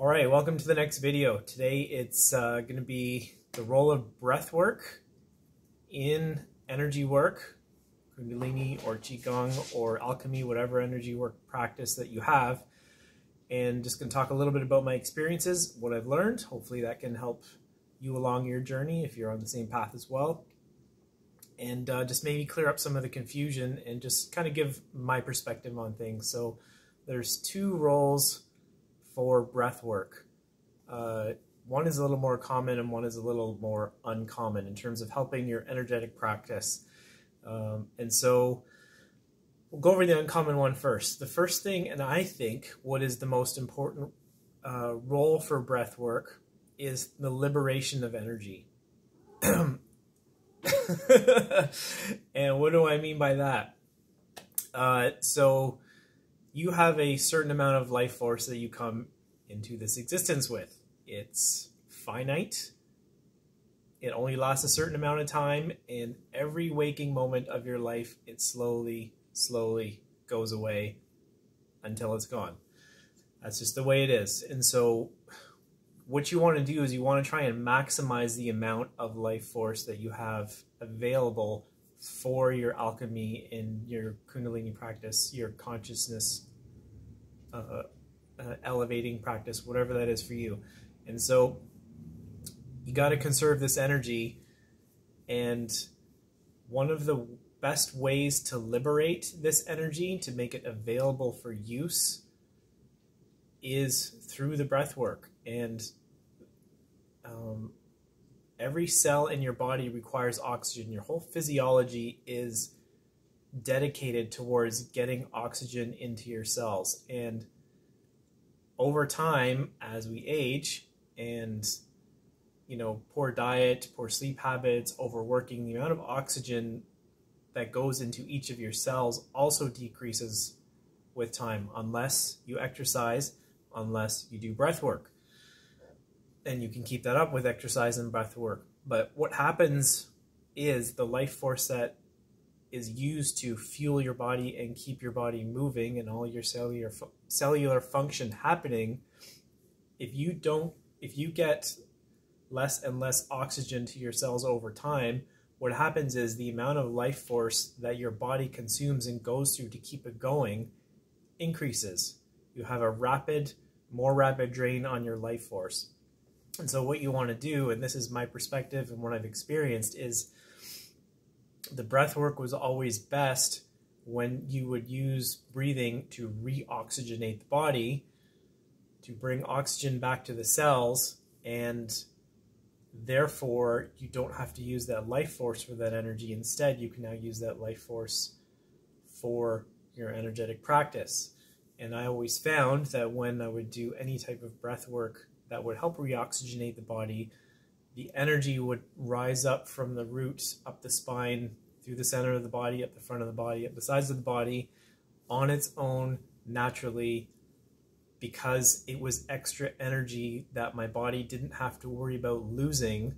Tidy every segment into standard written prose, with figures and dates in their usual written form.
All right, welcome to the next video. Today it's going to be the role of breath work in energy work, Kundalini or Qigong or alchemy, whatever energy work practice that you have. And just going to talk a little bit about my experiences, what I've learned. Hopefully that can help you along your journey if you're on the same path as well. And just maybe clear up some of the confusion and just kind of give my perspective on things. So there's two roles for breath work. One is a little more common and one is a little more uncommon in terms of helping your energetic practice. And so we'll go over the uncommon one first. The first thing, and I think what is the most important role for breath work, is the liberation of energy. And what do I mean by that? So you have a certain amount of life force that you come into this existence with. It's finite. It only lasts a certain amount of time, and every waking moment of your life, it slowly goes away until it's gone. That's just the way it is. And so what you want to do is you want to try and maximize the amount of life force that you have available for your alchemy in your Kundalini practice, your consciousness elevating practice, whatever that is for you. And so you got to conserve this energy, and one of the best ways to liberate this energy, to make it available for use, is through the breath work. And every cell in your body requires oxygen. Your whole physiology is dedicated towards getting oxygen into your cells. And over time, as we age, and poor diet, poor sleep habits, overworking, the amount of oxygen that goes into each of your cells also decreases with time, unless you exercise, unless you do breath work. And you can keep that up with exercise and breath work. But what happens is the life force that is used to fuel your body and keep your body moving and all your cellular function happening, if you get less and less oxygen to your cells over time, what happens is the amount of life force that your body consumes and goes through to keep it going increases. You have a more rapid drain on your life force. And so what you want to do, and this is my perspective and what I've experienced, is the breath work was always best when you would use breathing to re-oxygenate the body, to bring oxygen back to the cells, and therefore you don't have to use that life force for that energy. Instead, you can now use that life force for your energetic practice. And I always found that when I would do any type of breath work that would help re-oxygenate the body, the energy would rise up from the root, up the spine, through the center of the body, up the front of the body, up the sides of the body, on its own, naturally, because it was extra energy that my body didn't have to worry about losing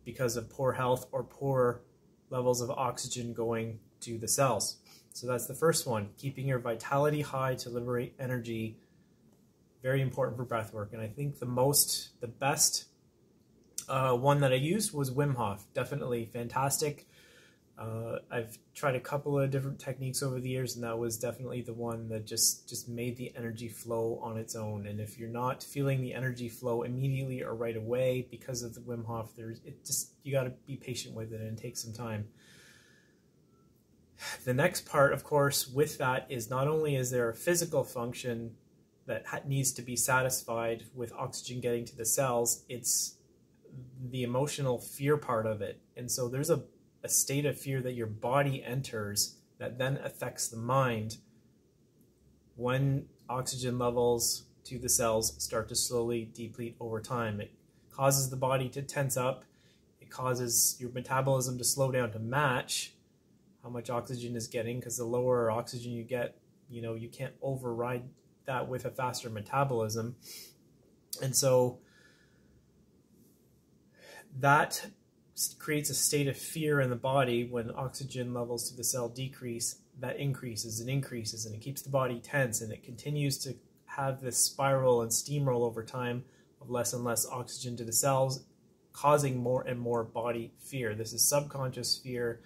because of poor health or poor levels of oxygen going to the cells. So that's the first one, keeping your vitality high to liberate energy. Very important for breath work. And I think the best one that I used was Wim Hof. Definitely fantastic. I've tried a couple of different techniques over the years, and that was definitely the one that just made the energy flow on its own. And if you're not feeling the energy flow immediately or right away because of the Wim Hof, you got to be patient with it and take some time. The next part, of course, with that is not only is there a physical function that needs to be satisfied with oxygen getting to the cells, it's the emotional fear part of it. And so there's a state of fear that your body enters that then affects the mind when oxygen levels to the cells start to slowly deplete over time. It causes the body to tense up. It causes your metabolism to slow down to match how much oxygen is getting, because the lower oxygen you get, you can't override that with a faster metabolism. And so that creates a state of fear in the body. When oxygen levels to the cell decrease, that increases and increases, and it keeps the body tense, and it continues to have this spiral and steamroll over time of less and less oxygen to the cells, causing more and more body fear. This is subconscious fear.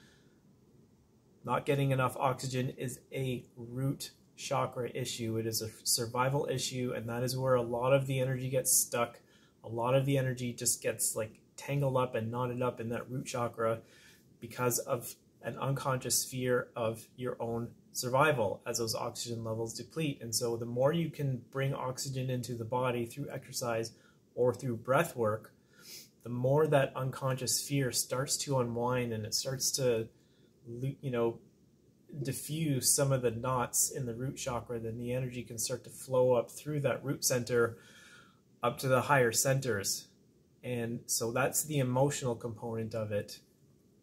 Not getting enough oxygen is a root chakra issue. It is a survival issue, and that is where a lot of the energy gets stuck. A lot of the energy just gets like tangled up and knotted up in that root chakra because of an unconscious fear of your own survival as those oxygen levels deplete. And so the more you can bring oxygen into the body through exercise or through breath work, the more that unconscious fear starts to unwind, and it starts to, you know, diffuse some of the knots in the root chakra. Then the energy can start to flow up through that root center up to the higher centers. And so that's the emotional component of it,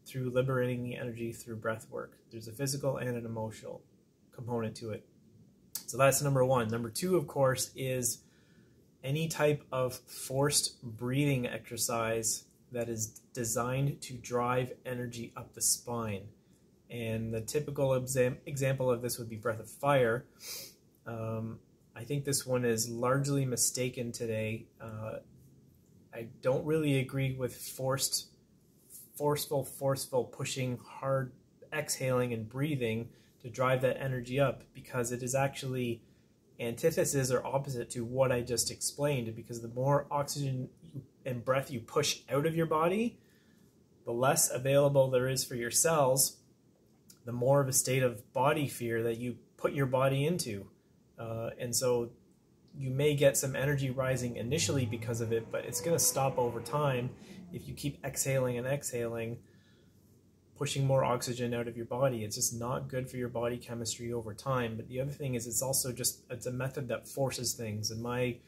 through liberating the energy through breath work. There's a physical and an emotional component to it. So that's number one. Number two, of course, is any type of forced breathing exercise that is designed to drive energy up the spine. And the typical example of this would be breath of fire. I think this one is largely mistaken today. I don't really agree with forceful pushing, hard exhaling and breathing to drive that energy up, because it is actually antithesis or opposite to what I just explained. Because the more oxygen and breath you push out of your body, the less available there is for your cells, the more of a state of body fear that you put your body into. And so you may get some energy rising initially because of it, but it's going to stop over time if you keep exhaling and exhaling, pushing more oxygen out of your body. It's just not good for your body chemistry over time. But the other thing is, it's also just, it's a method that forces things. And my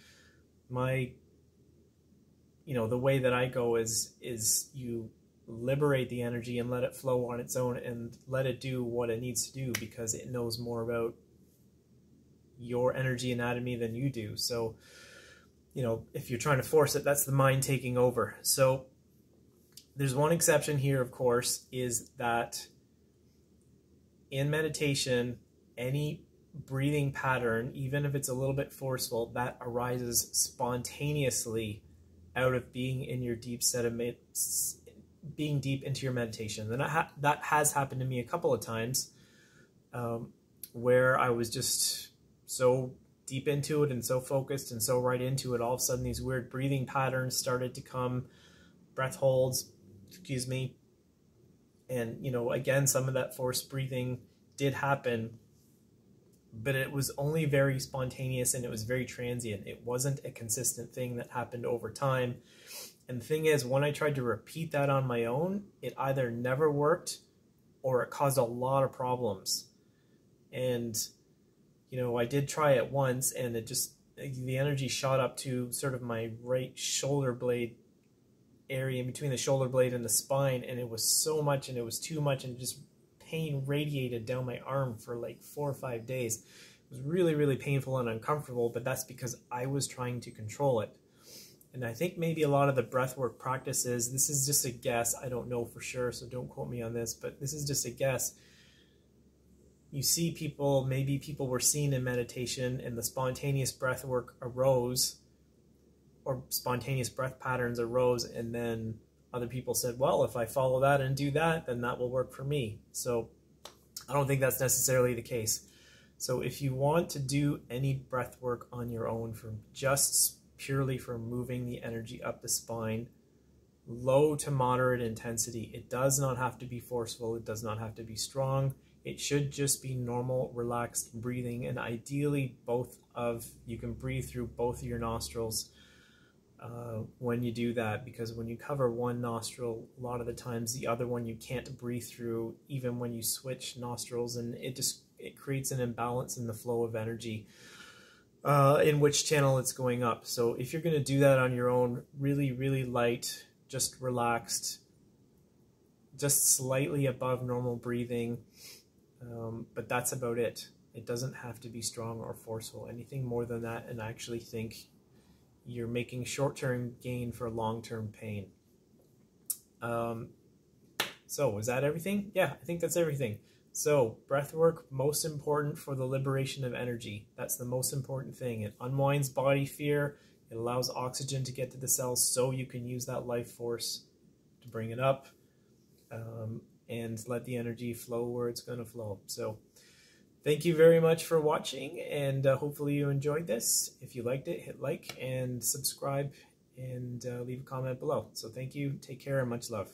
you know, the way that I go is you liberate the energy and let it flow on its own and let it do what it needs to do, because it knows more about your energy anatomy than you do. So, you know, if you're trying to force it, that's the mind taking over. So there's one exception here, of course, is that in meditation, any breathing pattern, even if it's a little bit forceful, that arises spontaneously out of being in your deep set of being deep into your meditation. And that has happened to me a couple of times, where I was just so deep into it and so focused and so right into it, all of a sudden these weird breathing patterns started to come, breath holds, excuse me. And, you know, again, some of that forced breathing did happen, but it was only very spontaneous and it was very transient. It wasn't a consistent thing that happened over time. And the thing is, when I tried to repeat that on my own, it either never worked or it caused a lot of problems. And, you know, I did try it once, and it just, the energy shot up to sort of my right shoulder blade area, in between the shoulder blade and the spine, and it was so much and it was too much, and just pain radiated down my arm for like 4 or 5 days. It was really, really painful and uncomfortable, but that's because I was trying to control it. And I think maybe a lot of the breathwork practices, this is just a guess, I don't know for sure, so don't quote me on this, but this is just a guess. You see people, maybe people were seen in meditation and the spontaneous breath work arose, or spontaneous breath patterns arose, and then other people said, well, if I follow that and do that, then that will work for me. So I don't think that's necessarily the case. So if you want to do any breath work on your own, from just purely for moving the energy up the spine, low to moderate intensity, it does not have to be forceful, it does not have to be strong. It should just be normal, relaxed breathing, and ideally you can breathe through both of your nostrils when you do that, because when you cover one nostril, a lot of the times the other one you can't breathe through, even when you switch nostrils, and it creates an imbalance in the flow of energy in which channel it's going up. So if you're going to do that on your own, really, really light, just relaxed, just slightly above normal breathing. But that's about it. It doesn't have to be strong or forceful. Anything more than that, and I actually think you're making short-term gain for long-term pain. So is that everything? Yeah, I think that's everything. So, breathwork, most important for the liberation of energy. That's the most important thing. It unwinds body fear. It allows oxygen to get to the cells so you can use that life force to bring it up and let the energy flow where it's going to flow. So, thank you very much for watching, and hopefully you enjoyed this. If you liked it, hit like and subscribe and leave a comment below. So, thank you. Take care and much love.